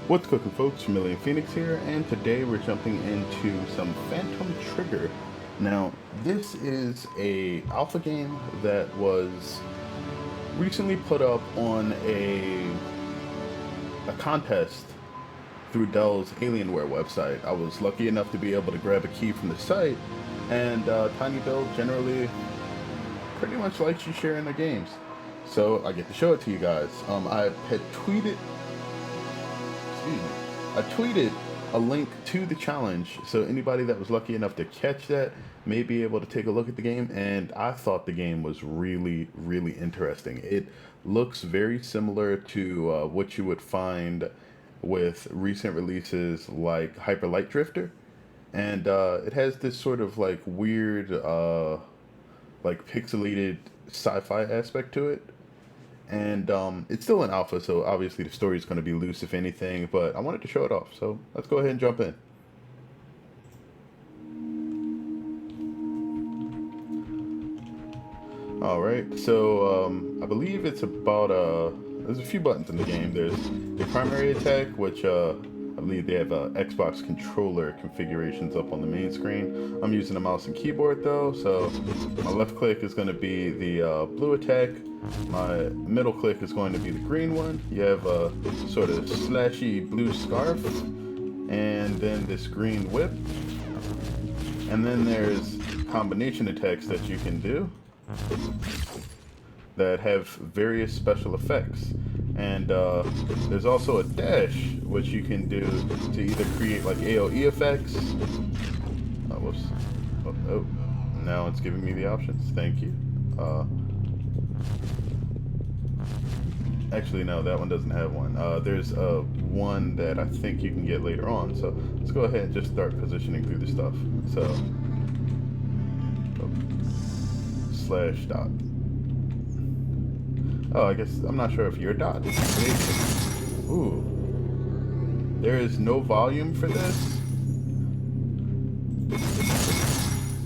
What's cooking, folks? Vermillion Phoenix here, and today we're jumping into some Phantom Trigger. Now, this is a alpha game that was recently put up on a contest through Dell's Alienware website. I was lucky enough to be able to grab a key from the site, and Tiny Bill generally pretty much likes you sharing their games, so I get to show it to you guys. I had tweeted. I tweeted a link to the challenge, so anybody that was lucky enough to catch that may be able to take a look at the game, and I thought the game was really, really interesting. It looks very similar to what you would find with recent releases like Hyper Light Drifter, and it has this sort of like weird, like pixelated sci-fi aspect to it. And it's still an alpha, so obviously the story is going to be loose if anything, but I wanted to show it off, so let's go ahead and jump in. Alright, so I believe it's about, there's a few buttons in the game. There's the primary attack, which I believe they have Xbox controller configurations up on the main screen. I'm using a mouse and keyboard though, so my left click is going to be the blue attack. My middle click is going to be the green one. You have a sort of slashy blue scarf, and then this green whip. And then there's combination attacks that you can do that have various special effects. And there's also a dash, which you can do to either create like AoE effects. Oh, whoops. Oh, now it's giving me the options. Thank you. Actually, no, that one doesn't have one. There's one that I think you can get later on. So let's go ahead and just start positioning through the stuff. So, slash dot. Oh, I guess I'm not sure if you're dot. Maybe. Ooh. There is no volume for this.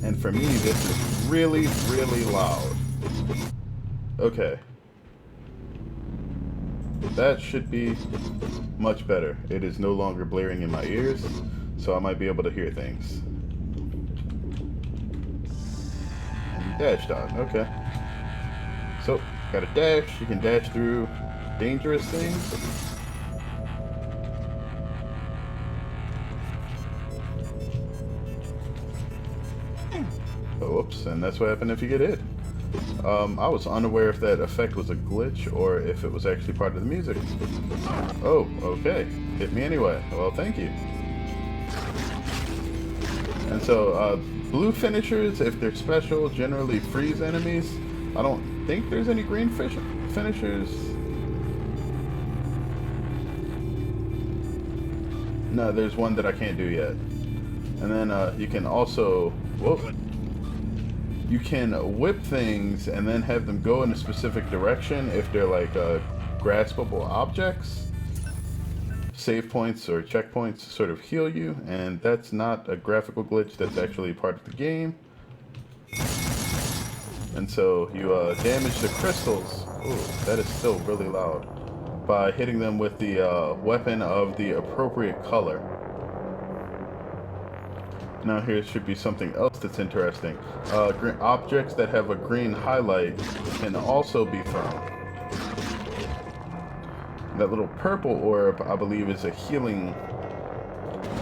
And for me, this is really, really loud. Okay. That should be much better. It is no longer blaring in my ears, so I might be able to hear things. And dash dot, okay. So, got a dash. You can dash through dangerous things. Oh, whoops, and that's what happened if you get hit. I was unaware if that effect was a glitch or if it was actually part of the music. Oh, okay. Hit me anyway. Well, thank you. And so, blue finishers, if they're special, generally freeze enemies. I don't think there's any green finishers. No, there's one that I can't do yet. And then you can also... Whoa. You can whip things and then have them go in a specific direction if they're like graspable objects. Save points or checkpoints sort of heal you, and that's not a graphical glitch, that's actually part of the game. And so you damage the crystals. Ooh, that is still really loud. By hitting them with the weapon of the appropriate color. Now here should be something else that's interesting. Objects that have a green highlight can also be thrown. That little purple orb, I believe, is a healing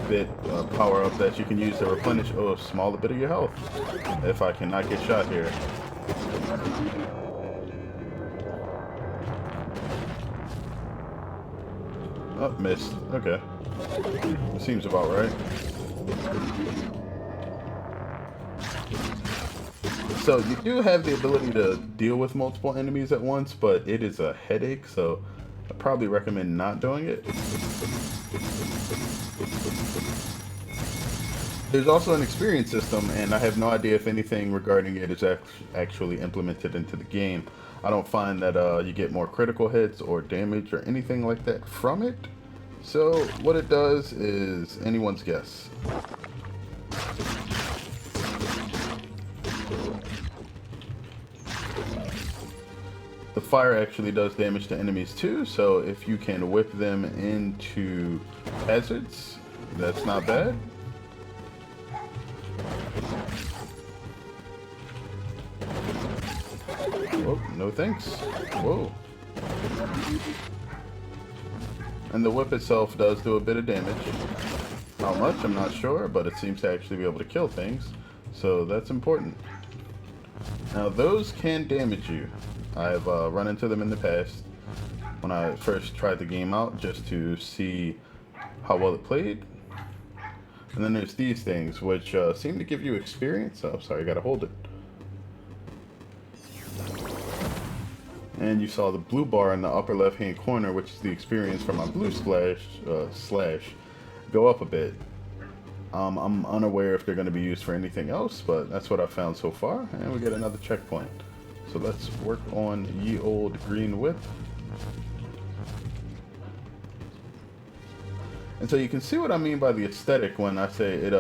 bit power up that you can use to replenish a smaller bit of your health. If I cannot get shot here. Oh, missed. Okay. Seems about right. So you do have the ability to deal with multiple enemies at once, but it is a headache, so I probably recommend not doing it. There's also an experience system, and I have no idea if anything regarding it is actually implemented into the game. I don't find that you get more critical hits or damage or anything like that from it. So what it does is anyone's guess. The fire actually does damage to enemies too, so if you can whip them into hazards, that's not bad. Whoa, no thanks. Whoa. And the whip itself does do a bit of damage. How much, I'm not sure, but it seems to actually be able to kill things, so that's important. Now those can damage you. I've run into them in the past when I first tried the game out just to see how well it played. And then there's these things which seem to give you experience. Oh, sorry, I gotta hold it. And you saw the blue bar in the upper left hand corner, which is the experience from my blue slash go up a bit. I'm unaware if they're going to be used for anything else, but that's what I found so far, and we get another checkpoint. So let's work on ye old green whip. And so you can see what I mean by the aesthetic when I say it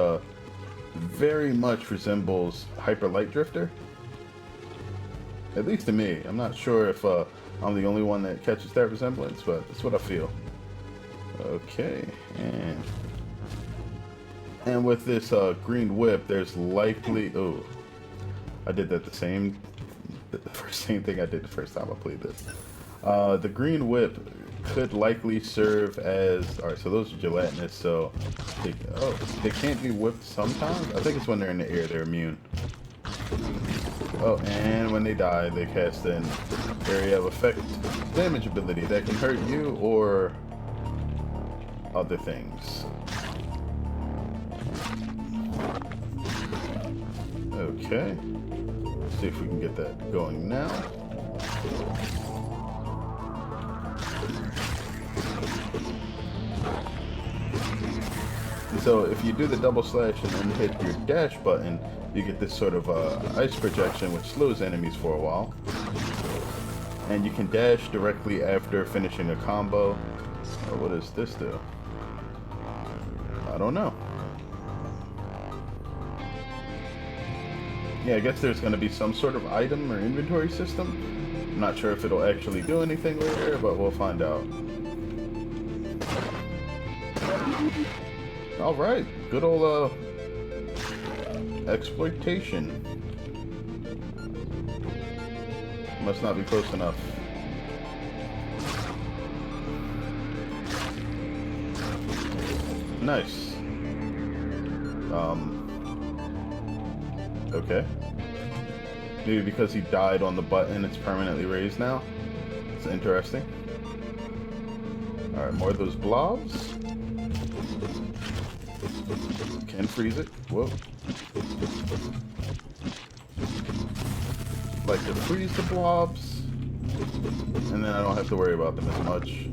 very much resembles Hyper Light Drifter. At least to me. I'm not sure if I'm the only one that catches that resemblance, but that's what I feel. Okay, and with this green whip, there's likely... Oh, I did that the same thing I did the first time I played this. The green whip could likely serve as... Alright, so those are gelatinous, so... they can't be whipped sometimes? I think it's when they're in the air, they're immune. Oh, and when they die, they cast an area of effect damage ability that can hurt you or other things. Okay. Let's see if we can get that going now. So if you do the double slash and then hit your dash button, you get this sort of ice projection which slows enemies for a while. And you can dash directly after finishing a combo. What does this do? I don't know. Yeah, I guess there's going to be some sort of item or inventory system. I'm not sure if it'll actually do anything later, but we'll find out. Alright, good old exploitation. Must not be close enough. Nice. Okay. Maybe because he died on the button, it's permanently raised now. It's interesting. Alright, more of those blobs. Can freeze it. Whoa. Like to freeze the blobs. And then I don't have to worry about them as much.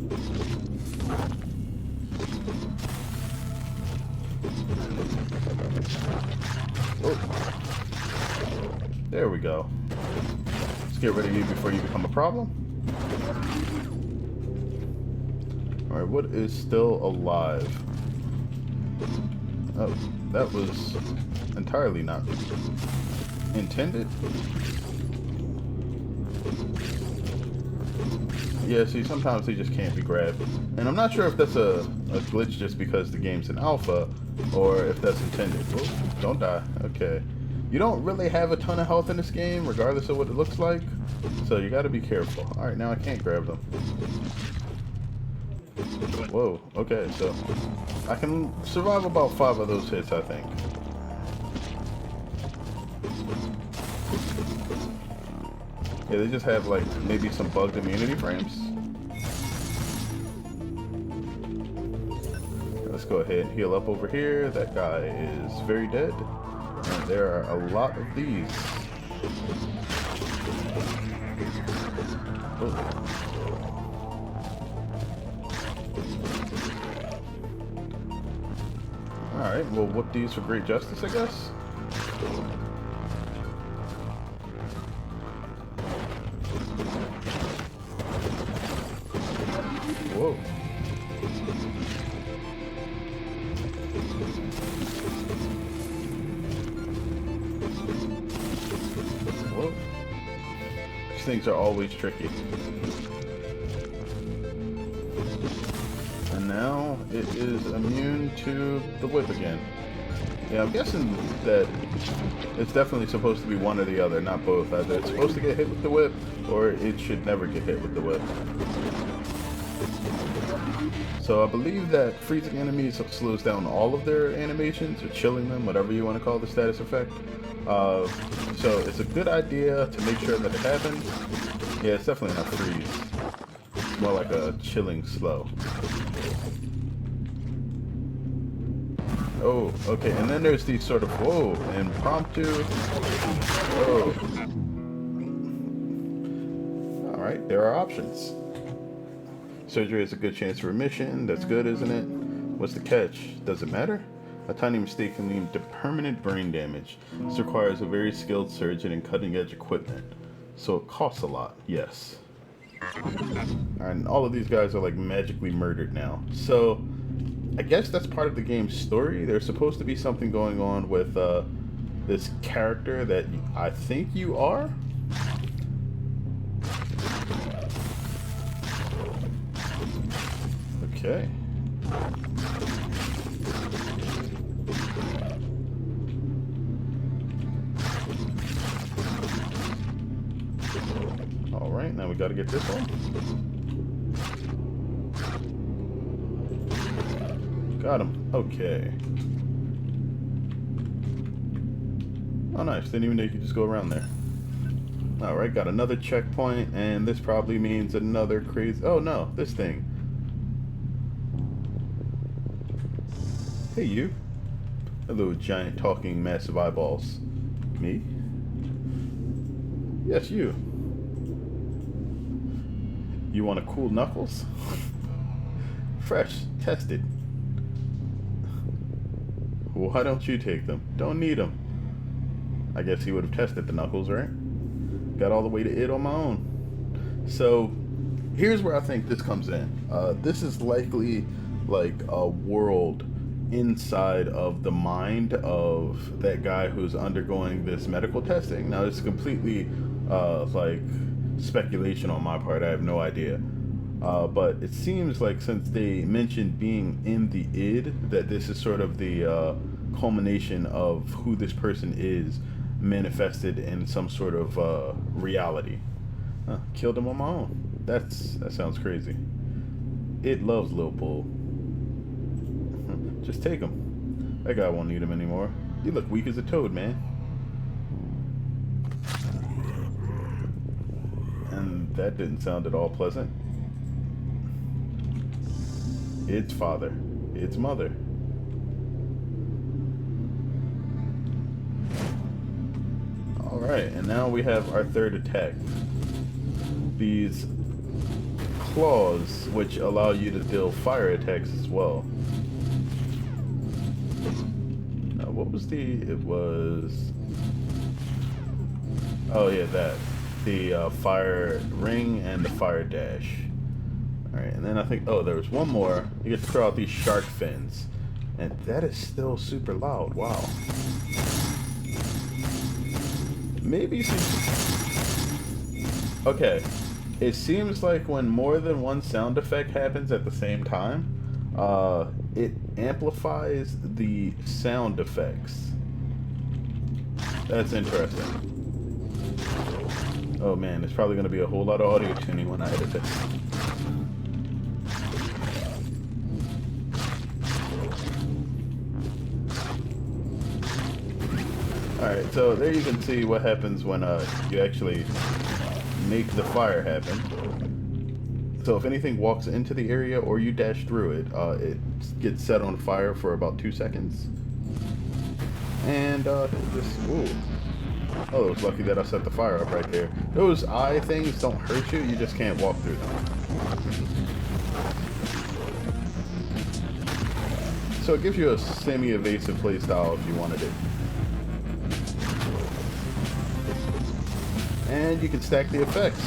Oh. There we go. Let's get rid of you before you become a problem. Alright, what is still alive? Oh, that was entirely not intended. Yeah, see, sometimes they just can't be grabbed. And I'm not sure if that's a glitch just because the game's in alpha, or if that's intended. Whoa, don't die. Okay. You don't really have a ton of health in this game, regardless of what it looks like. So you gotta be careful. Alright, now I can't grab them. Whoa, okay, so I can survive about 5 of those hits, I think. Yeah, they just have, like, maybe some bugged immunity frames. Let's go ahead and heal up over here. That guy is very dead. And there are a lot of these. Oh. Alright, we'll whoop these for great justice, I guess. Whoa. Whoa. things are always tricky. And now it is immune to the whip again. Yeah, I'm guessing that it's definitely supposed to be one or the other, not both. Either it's supposed to get hit with the whip, or it should never get hit with the whip. So I believe that freezing enemies slows down all of their animations, or chilling them, whatever you want to call the status effect. So it's a good idea to make sure that it happens. Yeah, it's definitely not freeze. It's more like a chilling slow. Oh, okay, and then there's these sort of, whoa, impromptu, whoa. Alright, there are options. Surgery has a good chance for remission, that's good, isn't it? What's the catch? Does it matter? A tiny mistake can lead to permanent brain damage. This requires a very skilled surgeon and cutting-edge equipment. So it costs a lot, yes. And all of these guys are like magically murdered now. So I guess that's part of the game's story. There's supposed to be something going on with this character that I think you are. Okay. All right, now we got to get this one. Got him. Okay. Oh, nice. Didn't even know you could just go around there. Alright, got another checkpoint, and this probably means another crazy... Oh, no. This thing. Hey, you. Hello, giant talking massive eyeballs. Me? Yes, you. You want a cool knuckles? Fresh. Tested. Why don't you take them? Don't need them. I guess he would have tested the knuckles, right? Got all the way to it on my own. So, here's where I think this comes in. This is likely like a world inside of the mind of that guy who's undergoing this medical testing. Now, it's completely like speculation on my part. I have no idea. But it seems like since they mentioned being in the id, that this is sort of the culmination of who this person is manifested in some sort of reality. Killed him on my own. That sounds crazy. It loves Lil Bull. Just take him. That guy won't need him anymore. You look weak as a toad, man. And that didn't sound at all pleasant. It's father. It's mother. Alright, and now we have our third attack. These claws, which allow you to deal fire attacks as well. Now, what was it was... Oh yeah, that. The fire ring and the fire dash. Alright, and then I think, oh, there was one more. You get to throw out these shark fins. And that is still super loud. Wow. Maybe okay. It seems like when more than one sound effect happens at the same time, it amplifies the sound effects. That's interesting. Oh man, there's probably going to be a whole lot of audio tuning when I edit this. Alright, so there you can see what happens when you actually make the fire happen. So if anything walks into the area or you dash through it, it gets set on fire for about 2 seconds. And just, ooh. Oh, it was lucky that I set the fire up right there. Those eye things don't hurt you, you just can't walk through them. So it gives you a semi-evasive playstyle if you wanted it. And you can stack the effects.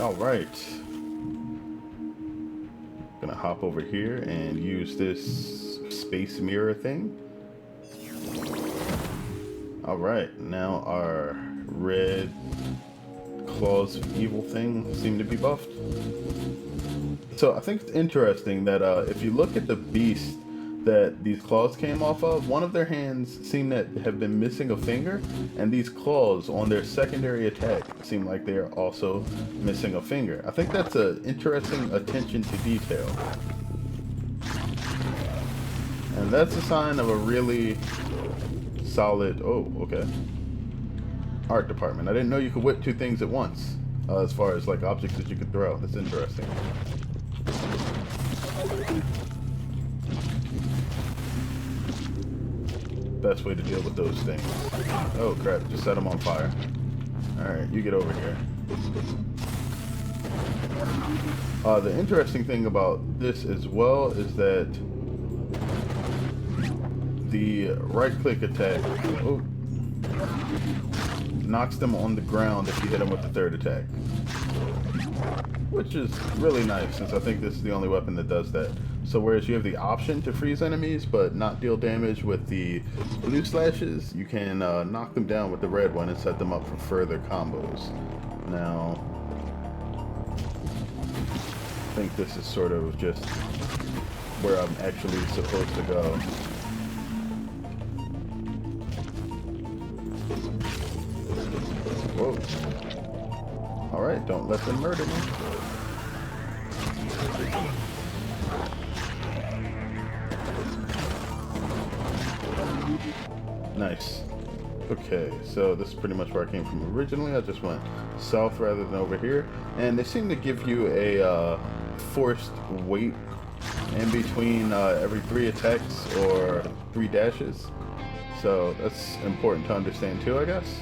All right. Gonna hop over here and use this space mirror thing. All right, now our red claws of evil thing seem to be buffed. So I think it's interesting that if you look at the beast that these claws came off of, one of their hands seem to have been missing a finger, and these claws on their secondary attack seem like they are also missing a finger. I think that's an interesting attention to detail. And that's a sign of a really solid, oh, okay, art department. I didn't know you could whip two things at once, as far as like objects that you could throw. That's interesting. Best way to deal with those things. Oh crap, just set them on fire. Alright, you get over here. The interesting thing about this as well is that the right click attack knocks them on the ground if you hit them with the third attack. Which is really nice, since I think this is the only weapon that does that. So whereas you have the option to freeze enemies but not deal damage with the blue slashes, you can knock them down with the red one and set them up for further combos. Now, I think this is sort of just where I'm actually supposed to go. Whoa. Alright, don't let them murder me. Nice. Okay, so this is pretty much where I came from originally. I just went south rather than over here. And they seem to give you a forced wait in between every 3 attacks or 3 dashes. So that's important to understand too, I guess.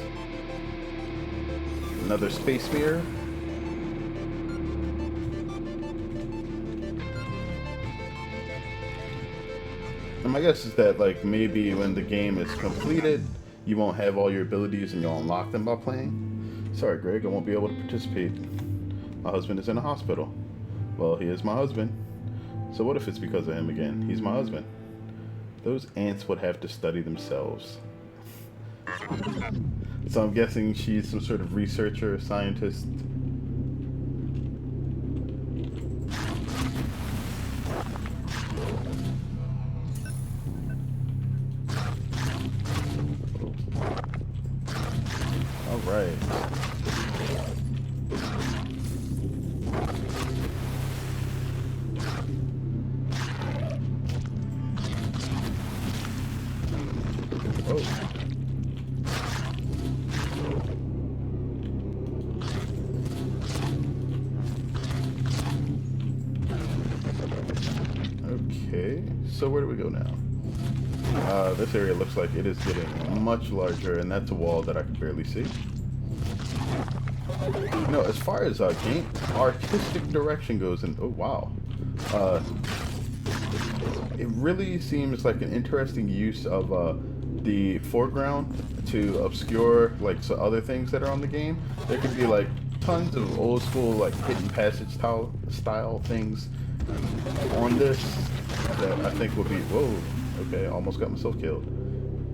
Another space mirror. And my guess is that, like, maybe when the game is completed, you won't have all your abilities and you'll unlock them by playing. Sorry, Greg, I won't be able to participate. My husband is in a hospital. Well, he is my husband. So what if it's because of him again? He's my husband. Those ants would have to study themselves. So I'm guessing she's some sort of researcher, scientist. All right. Oh. Okay, so where do we go now? This area looks like it is getting much larger, and that's a wall that I can barely see. You know, as far as game artistic direction goes, and oh wow, it really seems like an interesting use of the foreground to obscure like so other things that are on the game. There could be like tons of old school like hidden passage style things on this that I think would be, whoa, okay, almost got myself killed.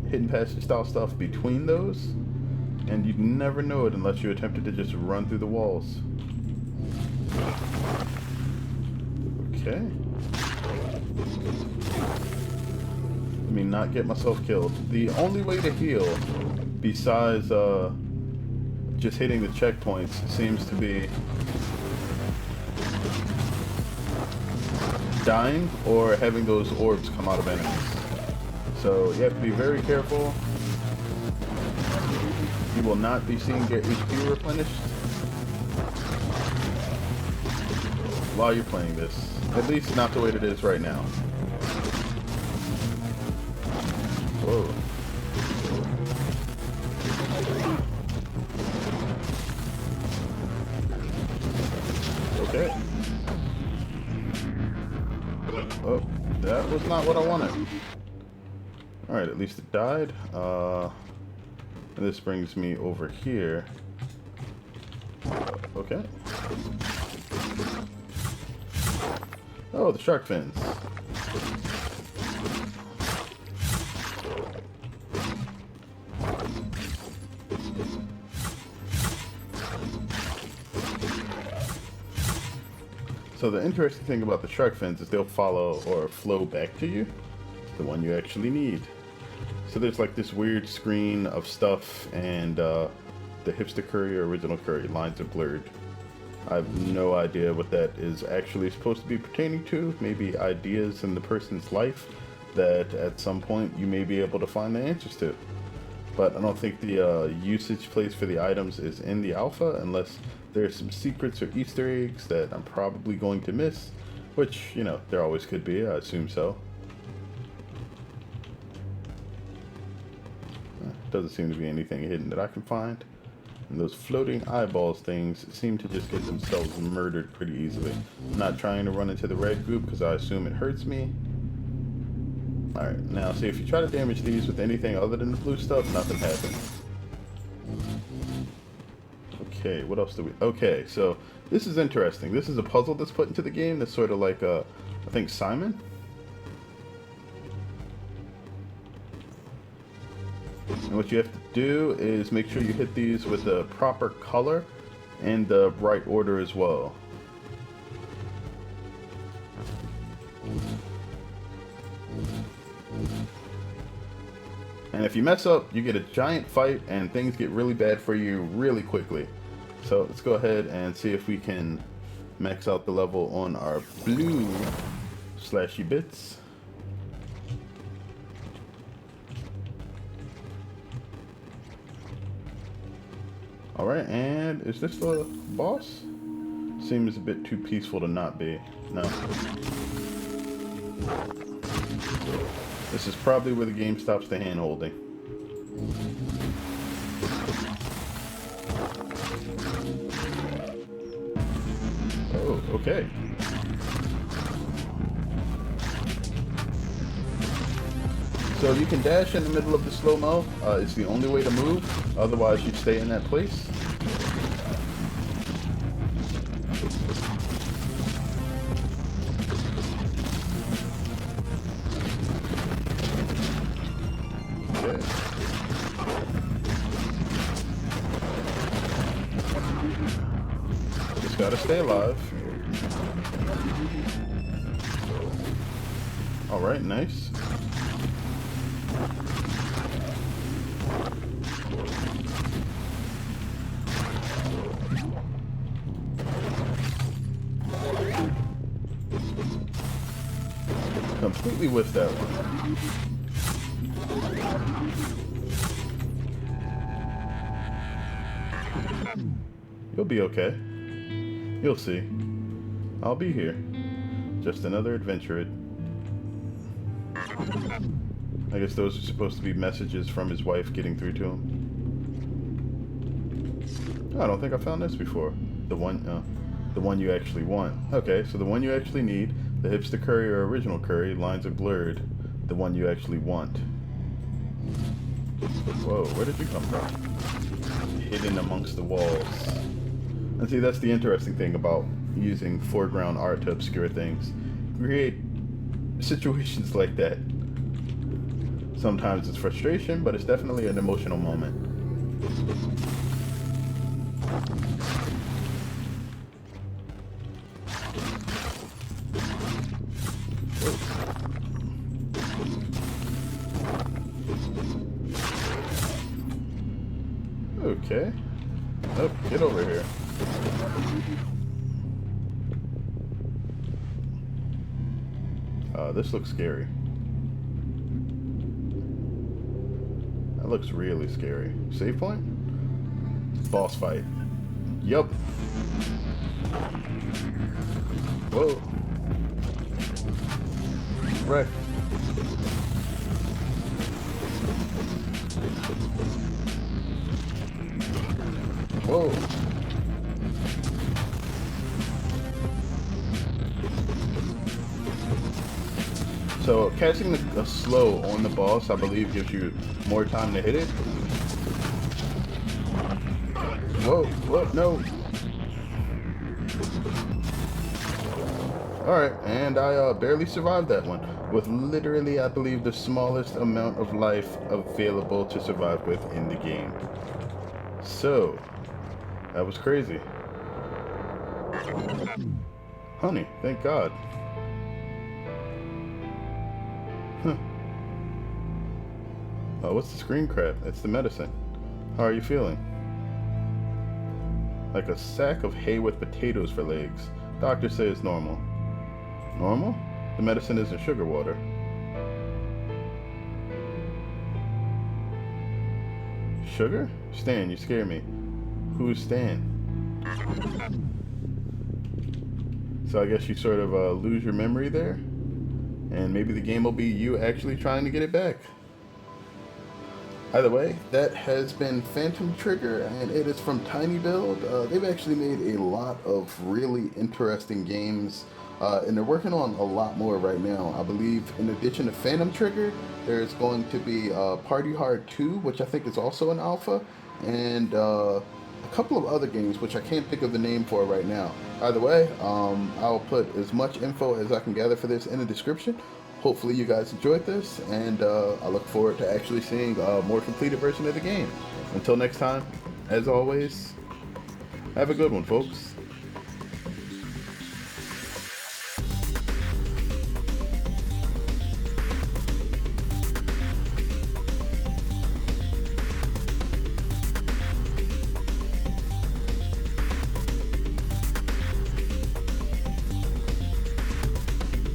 Hidden passage style stuff between those, and you'd never know it unless you attempted to just run through the walls. Okay. Let me not get myself killed. The only way to heal, besides just hitting the checkpoints, seems to be dying or having those orbs come out of enemies. So you have to be very careful. You will not be seeing your HP replenished while you're playing this. At least not the way that it is right now. Whoa. Okay. Oh, that was not what I wanted. Alright, at least it died. And this brings me over here. Okay, Okay. Oh, the shark fins. So the interesting thing about the shark fins is they'll follow or flow back to you, the one you actually need. So there's like this weird screen of stuff, and the hipster curry or original curry lines are blurred. I have no idea what that is actually supposed to be pertaining to. Maybe ideas in the person's life that at some point you may be able to find the answers to. But I don't think the usage place for the items is in the alpha, unless there's some secrets or Easter eggs that I'm probably going to miss, which, you know, there always could be. I assume so. Doesn't seem to be anything hidden that I can find. And those floating eyeballs things seem to just get themselves murdered pretty easily. I'm not trying to run into the red goop because I assume it hurts me. Alright, now see, if you try to damage these with anything other than the blue stuff, nothing happens. Okay, what else do we... Okay, so this is interesting. This is a puzzle that's put into the game that's sort of like, I think, Simon? And what you have to do is make sure you hit these with the proper color and the right order as well. And if you mess up, you get a giant fight and things get really bad for you really quickly. So let's go ahead and see if we can max out the level on our blue slashy bits. Alright, and is this the boss? Seems a bit too peaceful to not be. No. This is probably where the game stops the hand holding. Oh, okay. So you can dash in the middle of the slow-mo. It's the only way to move. Otherwise, you stay in that place. Okay. Just gotta stay alive. All right, nice. Completely whiffed that one. You'll be okay. You'll see. I'll be here. Just another adventure. I guess those are supposed to be messages from his wife getting through to him. Oh, I don't think I found this before. The one you actually want. Okay, so the one you actually need. The hipster curry or original curry, lines are blurred. The one you actually want. Whoa, where did you come from? Hidden amongst the walls. And see, that's the interesting thing about using foreground art to obscure things. Create situations like that. Sometimes it's frustration, but it's definitely an emotional moment. Okay. Oh, get over here. This looks scary. That looks really scary. Save point? Boss fight. Yup. Whoa. Right. Whoa. So catching the slow on the boss, I believe, gives you more time to hit it. Whoa, whoa, no. Alright, and I barely survived that one. With literally, I believe, the smallest amount of life available to survive with in the game. So, that was crazy. Honey, thank God. Huh. Oh, what's the screen crap? It's the medicine. How are you feeling? Like a sack of hay with potatoes for legs. Doctor says normal. Normal? The medicine isn't sugar water. Sugar? Stan, you scare me. Who's Stan? So I guess you sort of lose your memory there? And maybe the game will be you actually trying to get it back. Either way, that has been Phantom Trigger, and it is from Tiny Build. They've actually made a lot of really interesting games, and they're working on a lot more right now. I believe in addition to Phantom Trigger, there's going to be Party Hard 2, which I think is also an alpha, and a couple of other games, which I can't think of the name for right now. Either way, I'll put as much info as I can gather for this in the description. Hopefully you guys enjoyed this, and I look forward to actually seeing a more completed version of the game. Until next time, as always, have a good one, folks.